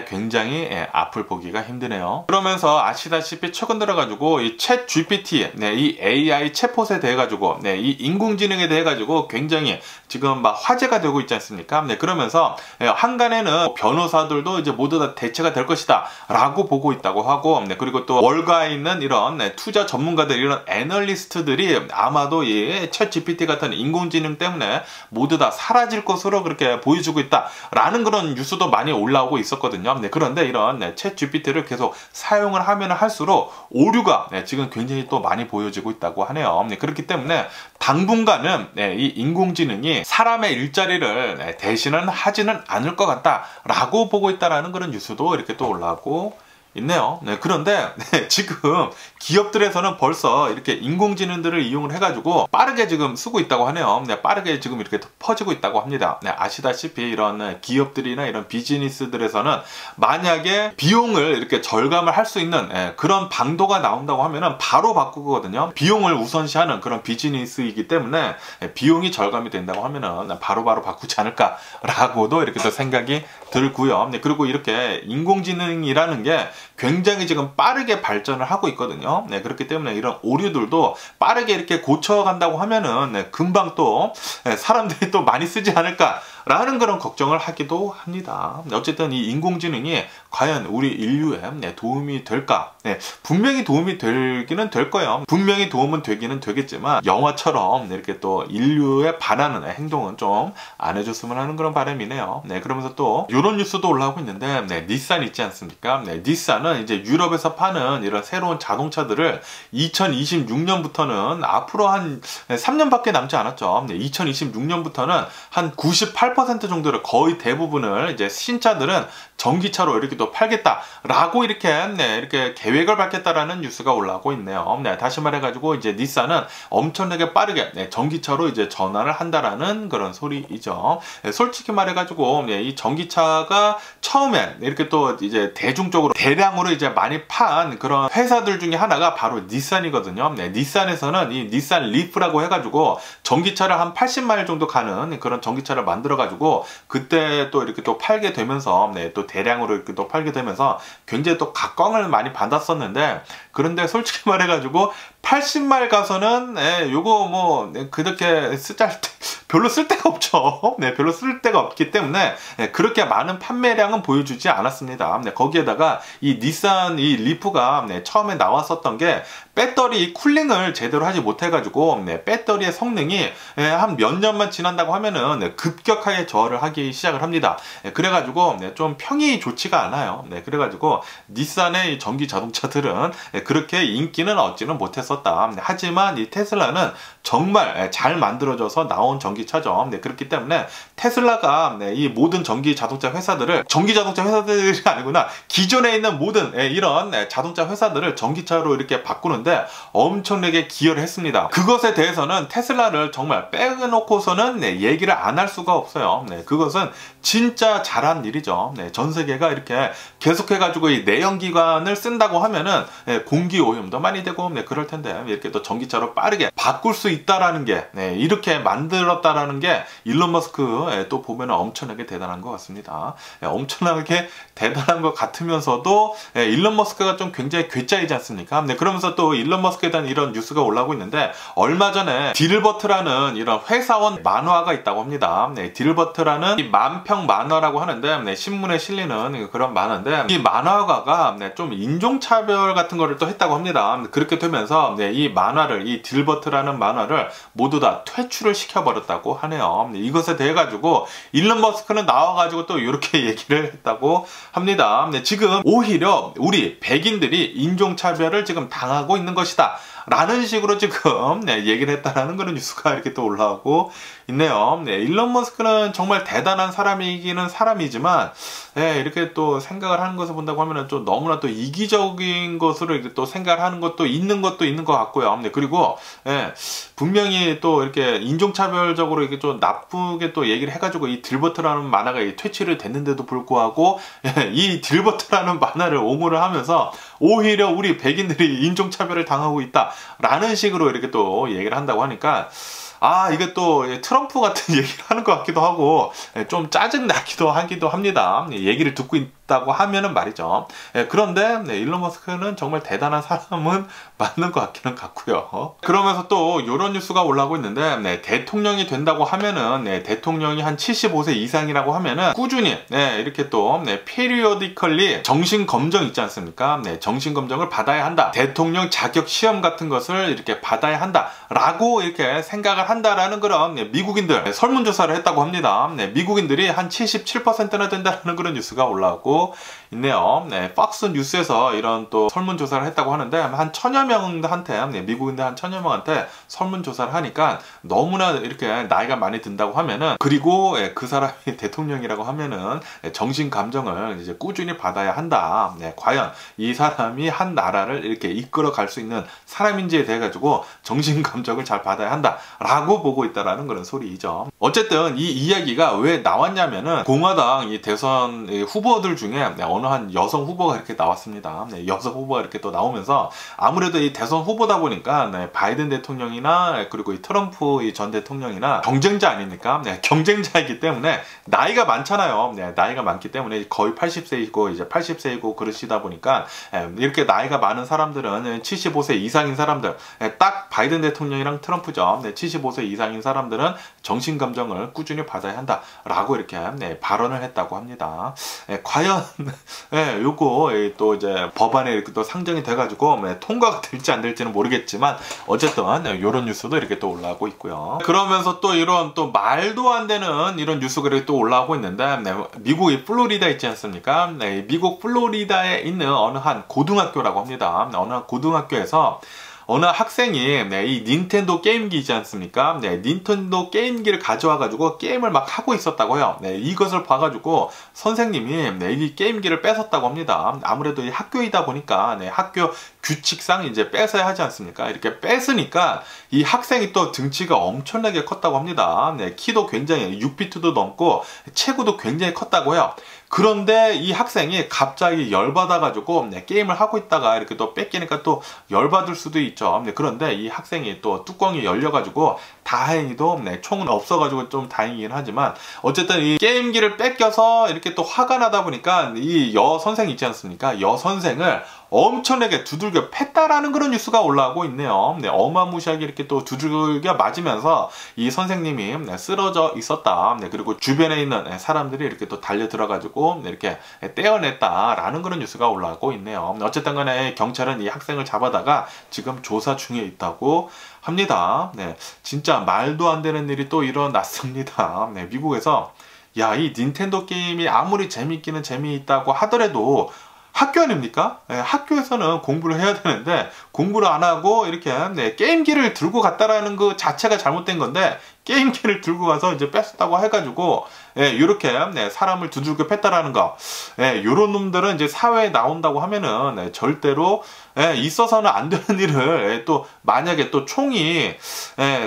굉장히 앞을 보기가 힘드네요. 그러면서 아시다시피 최근 들어가지고 이 챗 GPT, 이 AI 챗봇에 대해 가지고 이 인공지능에 대해 가지고 굉장히 지금 막 화제가 되고 있지 않습니까? 그러면서 한간에는 변호사들도 이제 모두 다 대체가 될 것이다 라고 보고 있다고 하고 그리고 그리고 또 월가에 있는 이런 투자 전문가들, 이런 애널리스트들이 아마도 이 챗 GPT 같은 인공지능 때문에 모두 다 사라질 것으로 그렇게 보여주고 있다라는 그런 뉴스도 많이 올라오고 있었거든요. 그런데 이런 챗 GPT를 계속 사용을 하면 할수록 오류가 지금 굉장히 또 많이 보여지고 있다고 하네요. 그렇기 때문에 당분간은 이 인공지능이 사람의 일자리를 대신은 하지는 않을 것 같다라고 보고 있다라는 그런 뉴스도 이렇게 또 올라오고 있네요. 그런데 지금 기업들에서는 벌써 이렇게 인공지능들을 이용을 해가지고 빠르게 지금 쓰고 있다고 하네요. 빠르게 지금 이렇게 퍼지고 있다고 합니다. 아시다시피 이런 기업들이나 이런 비즈니스들에서는 만약에 비용을 이렇게 절감을 할 수 있는 그런 방도가 나온다고 하면은 바로 바꾸거든요. 비용을 우선시하는 그런 비즈니스이기 때문에 비용이 절감이 된다고 하면은 바로바로 바꾸지 않을까라고도 이렇게 또 생각이 들고요. 그리고 이렇게 인공지능이라는 게 굉장히 지금 빠르게 발전을 하고 있거든요. 그렇기 때문에 이런 오류들도 빠르게 이렇게 고쳐간다고 하면은 금방 또 사람들이 또 많이 쓰지 않을까라는 그런 걱정을 하기도 합니다. 어쨌든 이 인공지능이 과연 우리 인류에 도움이 될까? 분명히 도움이 되기는 될 거예요. 분명히 도움은 되기는 되겠지만 영화처럼 이렇게 또 인류에 반하는 행동은 좀 안 해줬으면 하는 그런 바람이네요. 그러면서 또 이런 뉴스도 올라오고 있는데 닛산 있지 않습니까? 닛산은 이제 유럽에서 파는 이런 새로운 자동차들을 2026년부터는 앞으로 한 3년밖에 남지 않았죠. 2026년부터는 한 98% 정도를, 거의 대부분을 이제 신차들은 전기차로 이렇게 또 팔겠다라고 이렇게 계획을 밝혔다라는 뉴스가 올라오고 있네요. 다시 말해가지고 이제 닛산은 엄청나게 빠르게 전기차로 이제 전환을 한다라는 그런 소리이죠. 솔직히 말해가지고 이 전기차가 처음엔 이렇게 또 이제 대중적으로 대량으로 이제 많이 판 그런 회사들 중에 하나가 바로 닛산이거든요. 닛산에서는 이 닛산 리프라고 해가지고 전기차를 한 80마일 정도 가는 그런 전기차를 만들어가지고 그때 또 이렇게 또 팔게 되면서 또 대량으로 이렇게 또 팔게 되면서 굉장히 또 각광을 많이 받았었는데, 그런데 솔직히 말해가지고 80마일 가서는 요거 뭐 그렇게 별로 쓸 데가 없죠. 별로 쓸 데가 없기 때문에 그렇게 많은 판매량은 보여주지 않았습니다. 거기에다가 이 닛산 이 리프가 처음에 나왔었던 게 배터리 쿨링을 제대로 하지 못해가지고 배터리의 성능이 한 몇 년만 지난다고 하면은 급격하게 저하를 하기 시작을 합니다. 그래가지고 좀 평이 좋지가 않아요. 그래가지고 닛산의 이 전기 자동차들은 그렇게 인기는 얻지는 못했었다. 하지만 이 테슬라는 정말 잘 만들어져서 나온 전기차죠. 그렇기 때문에 테슬라가 이 모든 전기 자동차 회사들이 아니구나, 기존에 있는 모든 이런 자동차 회사들을 전기차로 이렇게 바꾸는데 엄청나게 기여를 했습니다. 그것에 대해서는 테슬라를 정말 빼놓고서는 얘기를 안 할 수가 없어요. 그것은 진짜 잘한 일이죠. 전 세계가 이렇게 계속해가지고 이 내연기관을 쓴다고 하면은 공기 오염도 많이 되고 그럴 텐데 이렇게 또 전기차로 빠르게 바꿀 수 있다라는 게, 이렇게 만들었다라는 게 일론 머스크 또 보면 엄청나게 대단한 것 같습니다. 엄청나게 대단한 것 같으면서도 일론 머스크가 좀 굉장히 괴짜이지 않습니까? 그러면서 또 일론 머스크에 대한 이런 뉴스가 올라오고 있는데, 얼마 전에 딜버트라는 이런 회사원 만화가 있다고 합니다. 딜버트라는 이 만평 만화라고 하는데 신문에 실리는 그런 만화인데, 이 만화가가 좀 인종차별 같은 거를 또 했다고 합니다. 그렇게 되면서 이 만화를, 이 딜버트라는 만화를 모두 다 퇴출을 시켜버렸다고 하네요. 이것에 대해 가지고 일론 머스크는 나와가지고 또 이렇게 얘기를 했다고 합니다. 지금 오히려 우리 백인들이 인종차별을 지금 당하고 있는 것이다 라는 식으로 지금 얘기를 했다라는 그런 뉴스가 이렇게 또 올라오고 있네요. 일론 머스크는 정말 대단한 사람이기는 사람이지만 이렇게 또 생각을 하는 것을 본다고 하면 좀 너무나 또 이기적인 것으로 이렇게 또 생각을 하는 것도 있는 것 같고요. 그리고 분명히 또 이렇게 인종차별적으로 이렇게 좀 나쁘게 또 얘기를 해가지고 이 딜버트라는 만화가 퇴치를 됐는데도 불구하고 이 딜버트라는 만화를 옹호를 하면서 오히려 우리 백인들이 인종차별을 당하고 있다 라는 식으로 이렇게 또 얘기를 한다고 하니까, 이게 또 트럼프 같은 얘기를 하는 것 같기도 하고 좀 짜증나기도 하기도 합니다. 얘기를 듣고 있다고 하면은 말이죠. 그런데 일론 머스크는 정말 대단한 사람은 맞는 것 같기는 같고요. 그러면서 또 이런 뉴스가 올라오고 있는데 대통령이 된다고 하면은 대통령이 한 75세 이상이라고 하면은 꾸준히 이렇게 또 periodically 정신 검정 있지 않습니까? 정신 검정을 받아야 한다. 대통령 자격 시험 같은 것을 이렇게 받아야 한다. 라고 이렇게 생각을 한다라는 그런 미국인들 설문조사를 했다고 합니다. 미국인들이 한 77%나 된다는 그런 뉴스가 올라오고 있네요. 폭스 뉴스에서 이런 또 설문조사를 했다고 하는데 한 1000여 명한테 미국인들 한 1000여 명한테 설문조사를 하니까 너무나 이렇게 나이가 많이 든다고 하면은 그리고 그 사람이 대통령이라고 하면은 정신 감정을 이제 꾸준히 받아야 한다. 과연 이 사람이 한 나라를 이렇게 이끌어 갈 수 있는 사람인지에 대해 가지고 정신 감정을 잘 받아야 한다 라고 보고 있다라는 그런 소리이죠. 어쨌든 이 이야기가 왜 나왔냐면은 공화당 이 대선 후보들 중에 어느 한 여성 후보가 이렇게 나왔습니다. 여성 후보가 이렇게 또 나오면서 아무래도 이 대선 후보다 보니까 바이든 대통령이나 그리고 이 트럼프 전 대통령이나 경쟁자 아닙니까? 경쟁자이기 때문에 나이가 많잖아요. 나이가 많기 때문에 거의 80세이고 이제 80세이고 그러시다 보니까 이렇게 나이가 많은 사람들은 75세 이상인 사람들 딱 바이든 대통령이랑 트럼프죠. 75세 이상인 사람들은 정신감정을 꾸준히 받아야 한다 라고 이렇게 발언을 했다고 합니다. 과연 요거 또 이제 법안에 이렇게 또 상정이 돼가지고 통과가 될지 안 될지는 모르겠지만 어쨌든 요런 뉴스도 이렇게 또 올라오고 있고요. 그러면서 또 이런 또 말도 안 되는 이런 뉴스가 또 올라오고 있는데 미국의 플로리다 있지 않습니까? 미국 플로리다에 있는 어느 한 고등학교라고 합니다. 어느 한 고등학교에서 어느 학생이 이 닌텐도 게임기 있지 않습니까? 닌텐도 게임기를 가져와가지고 게임을 막 하고 있었다고요. 이것을 봐가지고 선생님이 이 게임기를 뺏었다고 합니다. 아무래도 이 학교이다 보니까 학교 규칙상 이제 뺏어야 하지 않습니까? 이렇게 뺏으니까 이 학생이 또 등치가 엄청나게 컸다고 합니다. 키도 굉장히 6피트도 넘고 체구도 굉장히 컸다고요. 그런데 이 학생이 갑자기 열받아가지고 게임을 하고 있다가 이렇게 또 뺏기니까 또 열받을 수도 있죠. 그런데 이 학생이 또 뚜껑이 열려가지고 다행히도 총은 없어가지고 좀 다행이긴 하지만 어쨌든 이 게임기를 뺏겨서 이렇게 또 화가 나다 보니까 이 여선생 있지 않습니까? 여선생을 엄청나게 두들겨 팼다라는 그런 뉴스가 올라오고 있네요. 어마무시하게 이렇게 또 두들겨 맞으면서 이 선생님이 쓰러져 있었다. 그리고 주변에 있는 사람들이 이렇게 또 달려 들어가지고 이렇게 떼어냈다라는 그런 뉴스가 올라오고 있네요. 어쨌든 간에 경찰은 이 학생을 잡아다가 지금 조사 중에 있다고 합니다. 진짜 말도 안 되는 일이 또 일어났습니다. 미국에서 야, 이 닌텐도 게임이 아무리 재밌기는 재미있다고 하더라도 학교 아닙니까? 학교에서는 공부를 해야 되는데 공부를 안 하고 이렇게 게임기를 들고 갔다라는 그 자체가 잘못된 건데 게임기를 들고 가서 이제 뺐었다고 해가지고 이렇게 사람을 두들겨 팼다라는 거, 요런 놈들은 이제 사회에 나온다고 하면은 절대로 있어서는 안 되는 일을 또 만약에 또 총이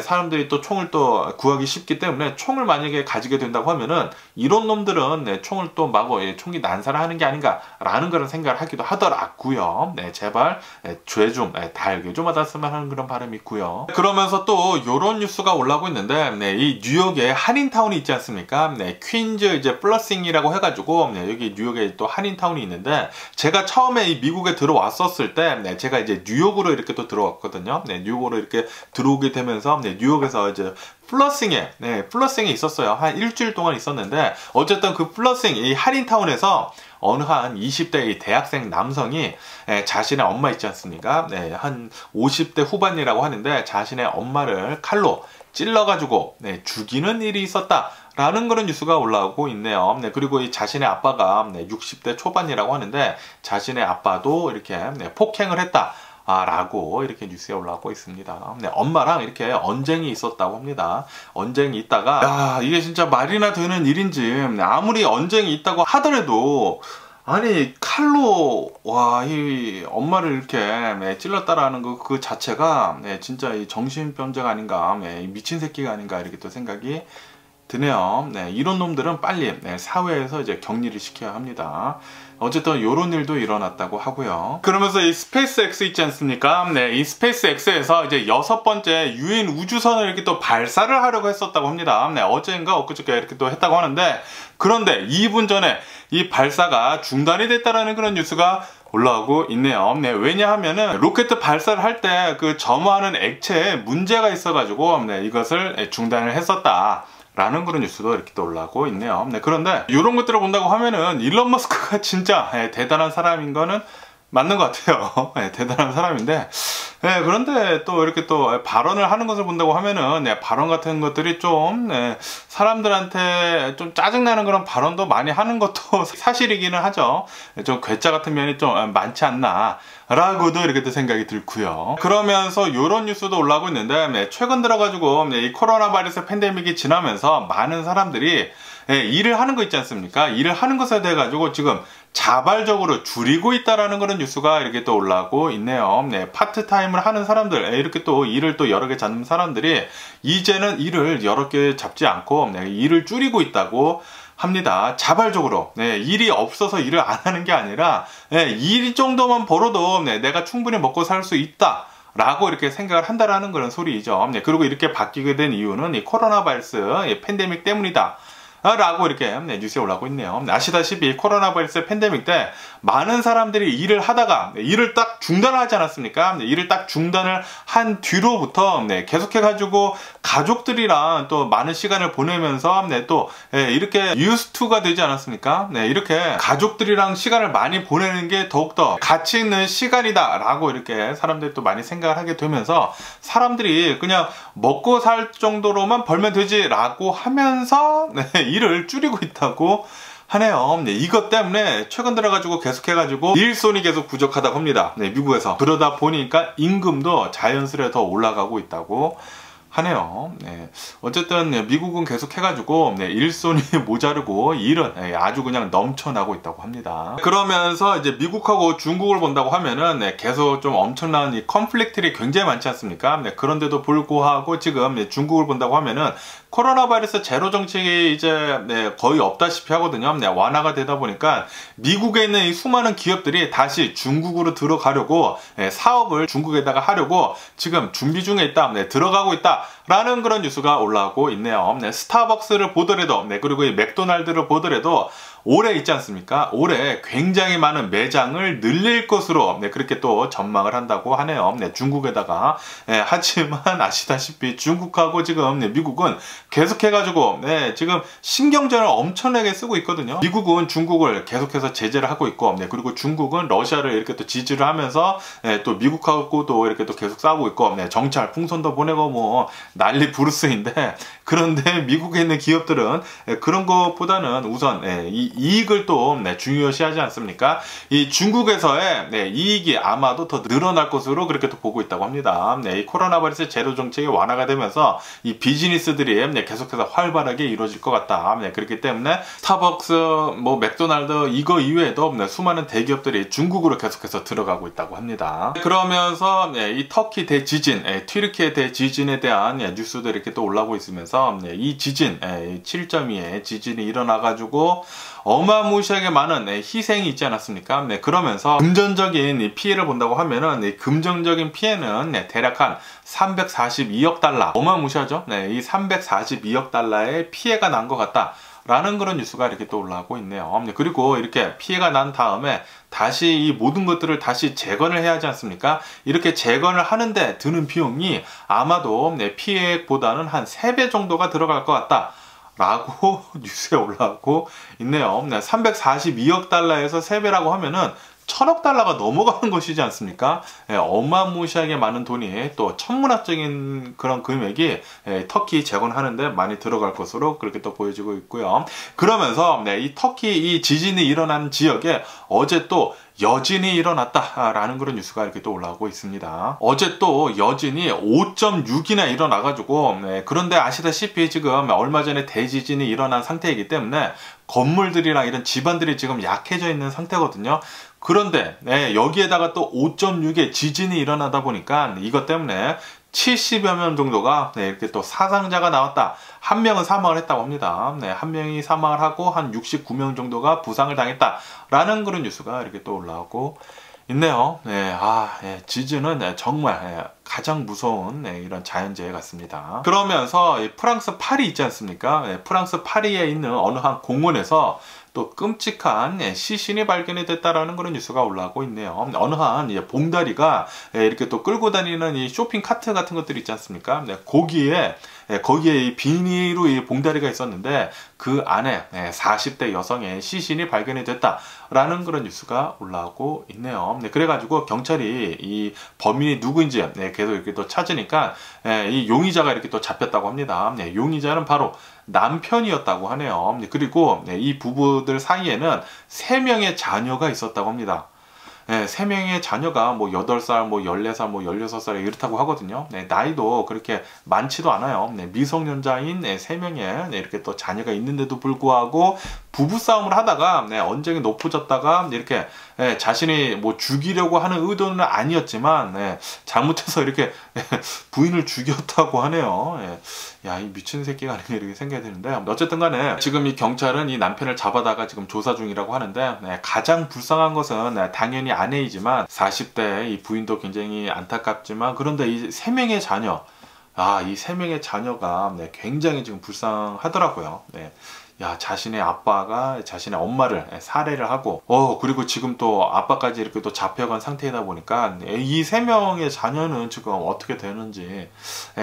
사람들이 또 총을 또 구하기 쉽기 때문에 총을 만약에 가지게 된다고 하면은 이런 놈들은 총을 또 마구 총기 난사를 하는 게 아닌가라는 그런 생각을 하기도 하더라고요. 제발 죄 좀 달게 좀 받았으면 하는 그런 바람이 있고요. 그러면서 또 요런 뉴스가 올라오고 있는데 이 뉴욕에 한인타운이 있지 않습니까? 퀸즈 이제 플러싱이라고 해가지고 여기 뉴욕에 또 한인타운이 있는데 제가 처음에 이 미국에 들어왔었을 때 제가 이제 뉴욕으로 이렇게 또 들어왔거든요. 뉴욕으로 이렇게 들어오게 되면서 뉴욕에서 이제 플러싱에 있었어요. 한 일주일 동안 있었는데 어쨌든 그 플러싱 이 한인타운에서 어느 한 20대 대학생 남성이 자신의 엄마 있지 않습니까? 한 50대 후반이라고 하는데 자신의 엄마를 칼로 찔러가지고 죽이는 일이 있었다. 라는 그런 뉴스가 올라오고 있네요. 그리고 이 자신의 아빠가 60대 초반이라고 하는데 자신의 아빠도 이렇게 폭행을 했다. 라고 이렇게 뉴스에 올라오고 있습니다. 엄마랑 이렇게 언쟁이 있었다고 합니다. 언쟁이 있다가 이게 진짜 말이나 되는 일인지 아무리 언쟁이 있다고 하더라도 아니 칼로 이 엄마를 이렇게 찔렀다라는 그 자체가 진짜 이 정신병자가 아닌가, 미친 새끼가 아닌가 이렇게 또 생각이 드네요. 이런 놈들은 빨리 사회에서 이제 격리를 시켜야 합니다. 어쨌든 요런 일도 일어났다고 하고요. 그러면서 이 스페이스X 있지 않습니까? 이 스페이스X에서 이제 6번째 유인 우주선을 이렇게 또 발사를 하려고 했었다고 합니다. 어제인가 엊그저께 이렇게 또 했다고 하는데 그런데 2분 전에 이 발사가 중단이 됐다라는 그런 뉴스가 올라오고 있네요. 네, 왜냐하면은 로켓 발사를 할 때 그 점화하는 액체에 문제가 있어가지고 네, 이것을 중단을 했었다. 라는 그런 뉴스도 이렇게 또 올라오고 있네요. 네, 그런데 이런 것들을 본다고 하면은 일론 머스크가 진짜 대단한 사람인 거는 맞는 것 같아요. 대단한 사람인데, 그런데 또 이렇게 또 발언을 하는 것을 본다고 하면은, 발언 같은 것들이 좀, 사람들한테 좀 짜증나는 그런 발언도 많이 하는 것도 사실이기는 하죠. 좀 괴짜 같은 면이 좀 많지 않나. 라고도 이렇게 또 생각이 들고요. 그러면서 이런 뉴스도 올라오고 있는데, 최근 들어가지고 이 코로나 바이러스 팬데믹이 지나면서 많은 사람들이 일을 하는 거 있지 않습니까? 일을 하는 것에 대해 가지고 지금 자발적으로 줄이고 있다라는 그런 뉴스가 이렇게 또 올라오고 있네요. 네, 파트타임을 하는 사람들, 이렇게 또 일을 또 여러 개 잡는 사람들이 이제는 일을 여러 개 잡지 않고 일을 줄이고 있다고 합니다. 자발적으로. 일이 없어서 일을 안 하는 게 아니라 일 정도만 벌어도 내가 충분히 먹고 살 수 있다. 라고 이렇게 생각을 한다라는 그런 소리이죠. 그리고 이렇게 바뀌게 된 이유는 이 코로나 바이러스 팬데믹 때문이다. 라고 이렇게 뉴스에 올라오고 있네요. 아시다시피 코로나 바이러스 팬데믹 때 많은 사람들이 일을 하다가 일을 딱 중단하지 않았습니까? 일을 딱 중단을 한 뒤로부터 계속해가지고 가족들이랑 또 많은 시간을 보내면서 또 이렇게 유스투가 되지 않았습니까? 이렇게 가족들이랑 시간을 많이 보내는 게 더욱더 가치 있는 시간이다 라고 이렇게 사람들이 또 많이 생각을 하게 되면서 사람들이 그냥 먹고 살 정도로만 벌면 되지 라고 하면서 일을 줄이고 있다고 하네요. 이것 때문에 최근 들어가지고 계속해가지고 일손이 계속 부족하다고 합니다. 미국에서. 그러다 보니까 임금도 자연스레 더 올라가고 있다고 하네요. 어쨌든 미국은 계속 해가지고 일손이 모자르고 일은 아주 그냥 넘쳐나고 있다고 합니다. 그러면서 이제 미국하고 중국을 본다고 하면은 계속 좀 엄청난 이 컨플릭트들이 굉장히 많지 않습니까? 그런데도 불구하고 지금 중국을 본다고 하면은 코로나 바이러스 제로 정책이 이제 거의 없다시피 하거든요. 완화가 되다 보니까 미국에 있는 이 수많은 기업들이 다시 중국으로 들어가려고 사업을 중국에다가 하려고 지금 준비 중에 있다. 들어가고 있다. 라는 그런 뉴스가 올라오고 있네요. 스타벅스를 보더라도 그리고 이 맥도날드를 보더라도 올해 있지 않습니까? 올해 굉장히 많은 매장을 늘릴 것으로 그렇게 또 전망을 한다고 하네요. 중국에다가. 하지만 아시다시피 중국하고 지금 미국은 계속해가지고 지금 신경전을 엄청나게 쓰고 있거든요. 미국은 중국을 계속해서 제재를 하고 있고 그리고 중국은 러시아를 이렇게 또 지지를 하면서 또 미국하고도 이렇게 또 계속 싸우고 있고 정찰 풍선도 보내고 뭐 난리 부르스인데, 그런데 미국에 있는 기업들은 그런 것보다는 우선 이 이익을 또 중요시하지 않습니까? 이 중국에서의 이익이 아마도 더 늘어날 것으로 그렇게 또 보고 있다고 합니다. 이 코로나 바이러스 제로 정책이 완화가 되면서 이 비즈니스들이 계속해서 활발하게 이루어질 것 같다. 그렇기 때문에 스타벅스, 뭐 맥도날드 이거 이외에도 수많은 대기업들이 중국으로 계속해서 들어가고 있다고 합니다. 그러면서 이 터키 대지진, 튀르키예 대지진에 대한 뉴스도 이렇게 또 올라오고 있으면서 이 지진, 7.2의 지진이 일어나가지고 어마무시하게 많은 희생이 있지 않았습니까? 그러면서 금전적인 피해를 본다고 하면은 금전적인 피해는 대략 한 342억 달러, 어마무시하죠? 이 342억 달러의 피해가 난 것 같다. 라는 그런 뉴스가 이렇게 또 올라오고 있네요. 그리고 이렇게 피해가 난 다음에 다시 이 모든 것들을 다시 재건을 해야 하지 않습니까? 이렇게 재건을 하는데 드는 비용이 아마도 피해액보다는 한 3배 정도가 들어갈 것 같다. 라고 뉴스에 올라오고 있네요. 342억 달러에서 3배라고 하면은 1000억 달러가 넘어가는 것이지 않습니까? 어마무시하게 많은 돈이 또 천문학적인 그런 금액이 터키 재건하는데 많이 들어갈 것으로 그렇게 또 보여지고 있고요. 그러면서 이 터키 이 지진이 일어난 지역에 어제 또 여진이 일어났다라는 그런 뉴스가 이렇게 또 올라오고 있습니다. 어제 또 여진이 5.6이나 일어나가지고 그런데 아시다시피 지금 얼마 전에 대지진이 일어난 상태이기 때문에 건물들이랑 이런 집안들이 지금 약해져 있는 상태거든요. 그런데 여기에다가 또 5.6의 지진이 일어나다 보니까 이것 때문에 70여 명 정도가 이렇게 또 사상자가 나왔다. 한 명은 사망을 했다고 합니다. 한 명이 사망을 하고 한 69명 정도가 부상을 당했다. 라는 그런 뉴스가 이렇게 또 올라오고 있네요. 지진은 정말 가장 무서운 이런 자연재해 같습니다. 그러면서 프랑스 파리 있지 않습니까? 프랑스 파리에 있는 어느 한 공원에서 또 끔찍한 시신이 발견이 됐다라는 그런 뉴스가 올라오고 있네요. 어느 한 봉다리가 이렇게 또 끌고 다니는 이 쇼핑 카트 같은 것들 있지 않습니까? 거기에 이 비닐로 이 봉다리가 있었는데 그 안에 40대 여성의 시신이 발견이 됐다라는 그런 뉴스가 올라오고 있네요. 그래가지고 경찰이 이 범인이 누구인지 계속 이렇게 또 찾으니까 이 용의자가 이렇게 또 잡혔다고 합니다. 용의자는 바로 남편이었다고 하네요. 그리고 이 부부들 사이에는 3명의 자녀가 있었다고 합니다. 3명의 자녀가 뭐 8살, 뭐 14살, 뭐 16살 이렇다고 하거든요. 나이도 그렇게 많지도 않아요. 미성년자인 3명의 이렇게 또 자녀가 있는데도 불구하고 부부싸움을 하다가 언쟁이 높아졌다가 이렇게 자신이 뭐 죽이려고 하는 의도는 아니었지만 잘못해서 이렇게 부인을 죽였다고 하네요. 야, 이 미친 새끼가 아니면 이렇게 생각이 드는데, 어쨌든 간에 지금 이 경찰은 이 남편을 잡아다가 지금 조사 중이라고 하는데, 가장 불쌍한 것은 당연히 아내이지만 40대 이 부인도 굉장히 안타깝지만, 그런데 이 3명의 자녀, 이 3명의 자녀가 굉장히 지금 불쌍하더라고요. 야, 자신의 아빠가 자신의 엄마를 살해를 하고, 그리고 지금 또 아빠까지 이렇게 또 잡혀간 상태이다 보니까 이 3명의 자녀는 지금 어떻게 되는지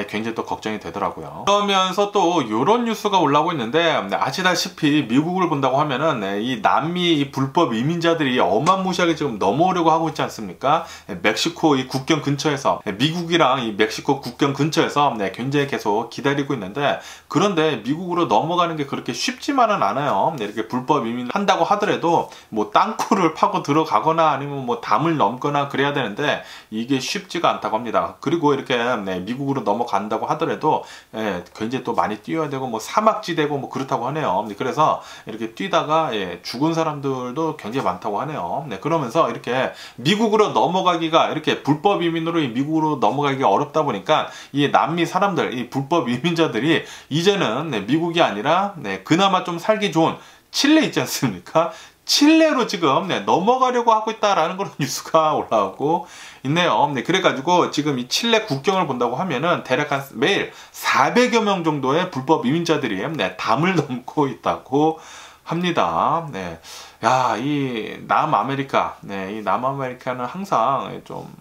굉장히 또 걱정이 되더라고요. 그러면서 또 이런 뉴스가 올라오고 있는데, 아시다시피 미국을 본다고 하면은 이 남미 이 불법 이민자들이 어마무시하게 지금 넘어오려고 하고 있지 않습니까? 멕시코 이 국경 근처에서, 미국이랑 이 멕시코 국경 근처에서 굉장히 계속 기다리고 있는데, 그런데 미국으로 넘어가는 게 그렇게 쉽지만은 않아요. 이렇게 불법 이민 한다고 하더라도 뭐 땅굴을 파고 들어가거나 아니면 뭐 담을 넘거나 그래야 되는데 이게 쉽지가 않다고 합니다. 그리고 이렇게 미국으로 넘어간다고 하더라도 굉장히 또 많이 뛰어야 되고 뭐 사막지대고 뭐 그렇다고 하네요. 그래서 이렇게 뛰다가 죽은 사람들도 굉장히 많다고 하네요. 그러면서 이렇게 미국으로 넘어가기가, 이렇게 불법 이민으로 미국으로 넘어가기가 어렵다 보니까 이 남미 사람들, 이 불법 이민자들이 이제는 미국이 아니라 그나마 좀 살기 좋은 칠레 있지 않습니까? 칠레로 지금 넘어가려고 하고 있다라는 그런 뉴스가 올라오고 있네요. 그래가지고 지금 이 칠레 국경을 본다고 하면은 대략 한 매일 400여 명 정도의 불법 이민자들이 담을 넘고 있다고 합니다. 야, 이 남아메리카, 이 남아메리카는 항상 좀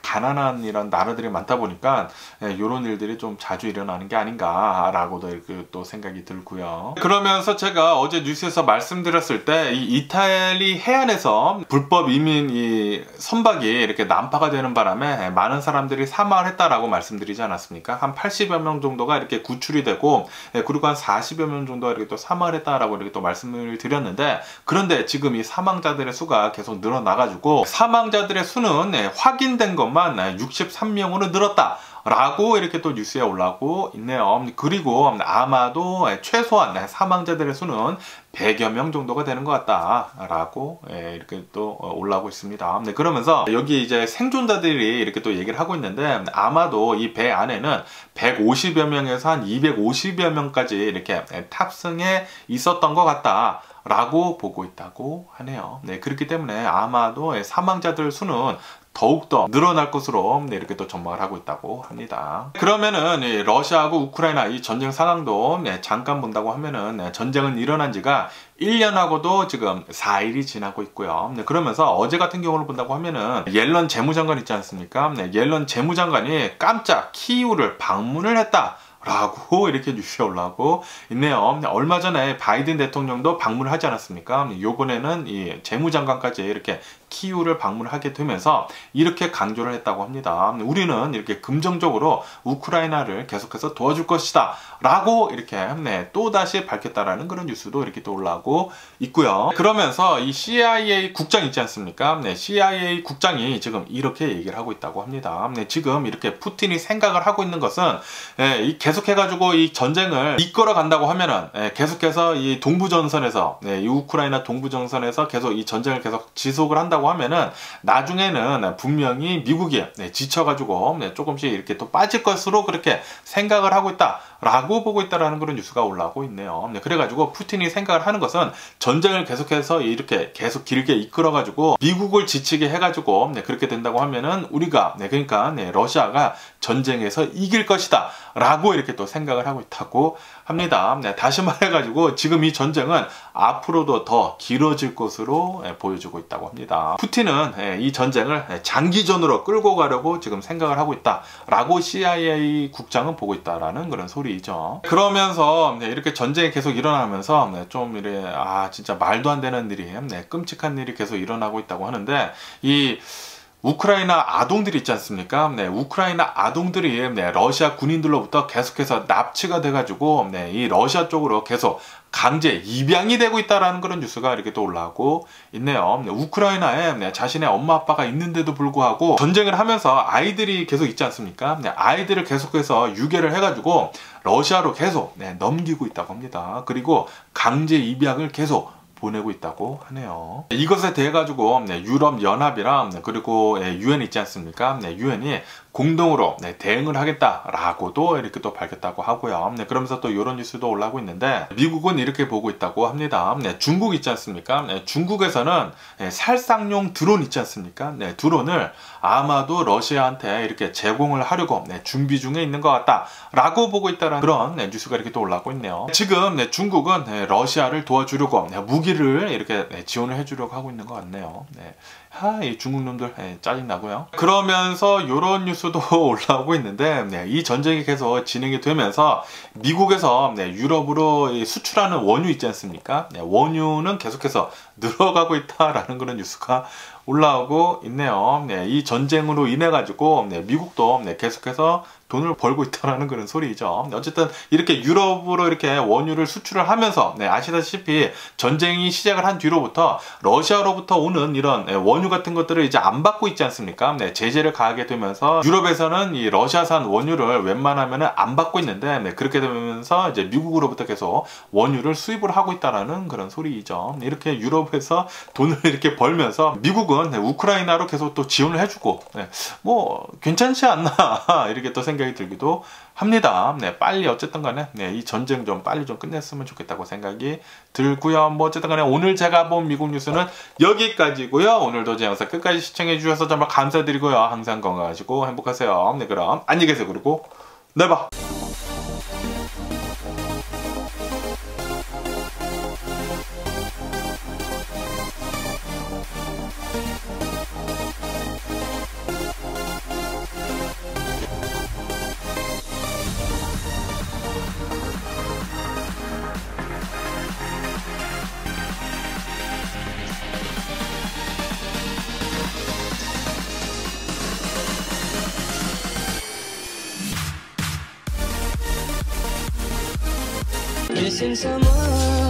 가난한 이런 나라들이 많다 보니까 이런 일들이 좀 자주 일어나는 게 아닌가라고도 이렇게 또 생각이 들고요. 그러면서 제가 어제 뉴스에서 말씀드렸을 때 이 이탈리 해안에서 불법 이민 이 선박이 이렇게 난파가 되는 바람에 많은 사람들이 사망을 했다라고 말씀드리지 않았습니까? 한 80여 명 정도가 이렇게 구출이 되고, 그리고 한 40여 명 정도가 이렇게 또 사망을 했다라고 이렇게 또 말씀을 드렸는데, 그런데 지금 이 사망자들의 수가 계속 늘어나가지고 사망자들의 수는 확인된 것만 63명으로 늘었다 라고 이렇게 또 뉴스에 올라오고 있네요. 그리고 아마도 최소한 사망자들의 수는 100여 명 정도가 되는 것 같다 라고 이렇게 또 올라오고 있습니다. 그러면서 여기 이제 생존자들이 이렇게 또 얘기를 하고 있는데, 아마도 이 배 안에는 150여 명에서 한 250여 명까지 이렇게 탑승해 있었던 것 같다 라고 보고 있다고 하네요. 그렇기 때문에 아마도 사망자들 수는 더욱더 늘어날 것으로 이렇게 또 전망을 하고 있다고 합니다. 그러면은 러시아하고 우크라이나 이 전쟁 상황도 잠깐 본다고 하면은 전쟁은 일어난 지가 1년하고도 지금 4일이 지나고 있고요. 그러면서 어제 같은 경우를 본다고 하면은 옐런 재무장관 있지 않습니까? 옐런 재무장관이 깜짝 키이우를 방문을 했다 라고 이렇게 뉴스가 올라오고 있네요. 얼마 전에 바이든 대통령도 방문을 하지 않았습니까? 이번에는 이 재무장관까지 이렇게 키이우를 방문하게 되면서 이렇게 강조를 했다고 합니다. 우리는 이렇게 긍정적으로 우크라이나를 계속해서 도와줄 것이다 라고 이렇게 또다시 밝혔다라는 그런 뉴스도 이렇게 또 올라오고 있고요. 그러면서 이 CIA 국장 있지 않습니까? CIA 국장이 지금 이렇게 얘기를 하고 있다고 합니다. 지금 이렇게 푸틴이 생각을 하고 있는 것은 계속해가지고 이 전쟁을 이끌어 간다고 하면은 계속해서 이 동부전선에서 이 우크라이나 동부전선에서 계속 이 전쟁을 계속 지속을 한다고 된다고 하면은 나중에는 분명히 미국이 지쳐가지고 조금씩 이렇게 또 빠질 것으로 그렇게 생각을 하고 있다라고 보고 있다라는 그런 뉴스가 올라오고 있네요. 그래가지고 푸틴이 생각을 하는 것은 전쟁을 계속해서 이렇게 계속 길게 이끌어가지고 미국을 지치게 해가지고 그렇게 된다고 하면은 우리가 그러니까 러시아가 전쟁에서 이길 것이다 라고 이렇게 또 생각을 하고 있다고 합니다. 다시 말해가지고 지금 이 전쟁은 앞으로도 더 길어질 것으로 보여지고 있다고 합니다. 푸틴은 이 전쟁을 장기전으로 끌고 가려고 지금 생각을 하고 있다라고 CIA 국장은 보고 있다라는 그런 소리이죠. 그러면서 이렇게 전쟁이 계속 일어나면서 좀 이래 진짜 말도 안 되는 일이 끔찍한 일이 계속 일어나고 있다고 하는데 이 우크라이나 아동들이 있지 않습니까? 우크라이나 아동들이 러시아 군인들로부터 계속해서 납치가 돼가지고 이 러시아 쪽으로 계속 강제 입양이 되고 있다라는 그런 뉴스가 이렇게 또 올라오고 있네요. 우크라이나에 자신의 엄마 아빠가 있는데도 불구하고 전쟁을 하면서 아이들이 계속 있지 않습니까? 아이들을 계속해서 유괴를 해가지고 러시아로 계속 넘기고 있다고 합니다. 그리고 강제 입양을 계속 보내고 있다고 하네요. 이것에 대해 가지고 유럽연합이랑 그리고 UN 있지 않습니까? UN이 공동으로 대응을 하겠다라고도 이렇게 또 밝혔다고 하고요. 그러면서 또 이런 뉴스도 올라오고 있는데 미국은 이렇게 보고 있다고 합니다. 중국 있지 않습니까? 중국에서는 살상용 드론 있지 않습니까? 러시아를 아마도 러시아한테 이렇게 제공을 하려고 준비 중에 있는 것 같다라고 보고 있다는 그런 뉴스가 이렇게 또 올라오고 있네요. 지금 중국은 러시아를 도와주려고 무기를 이렇게 지원을 해주려고 하고 있는 것 같네요. 이 중국 놈들 짜증나고요. 그러면서 이런 뉴스도 올라오고 있는데 이 전쟁이 계속 진행이 되면서 미국에서 유럽으로 수출하는 원유 있지 않습니까? 원유는 계속해서 늘어가고 있다라는 그런 뉴스가 올라오고 있네요. 이 전쟁으로 인해 가지고 미국도 계속해서 돈을 벌고 있다는 그런 소리죠. 어쨌든 이렇게 유럽으로 이렇게 원유를 수출을 하면서 아시다시피 전쟁이 시작을 한 뒤로부터 러시아로부터 오는 이런 원유 같은 것들을 이제 안 받고 있지 않습니까? 제재를 가하게 되면서 유럽에서는 이 러시아산 원유를 웬만하면 안 받고 있는데 그렇게 되면서 이제 미국으로부터 계속 원유를 수입을 하고 있다라는 그런 소리이죠. 이렇게 유럽에서 돈을 이렇게 벌면서 미국은 우크라이나로 계속 또 지원을 해주고 뭐 괜찮지 않나 이렇게 또 생각이 들기도 합니다. 빨리 어쨌든 간에 이 전쟁 좀 빨리 좀 끝냈으면 좋겠다고 생각이 들고요. 뭐 어쨌든 간에 오늘 제가 본 미국 뉴스는 여기까지고요. 오늘도 제 영상 끝까지 시청해 주셔서 정말 감사드리고요. 항상 건강하시고 행복하세요. 그럼 안녕히 계세요. 그리고 내일 봐. Missing someone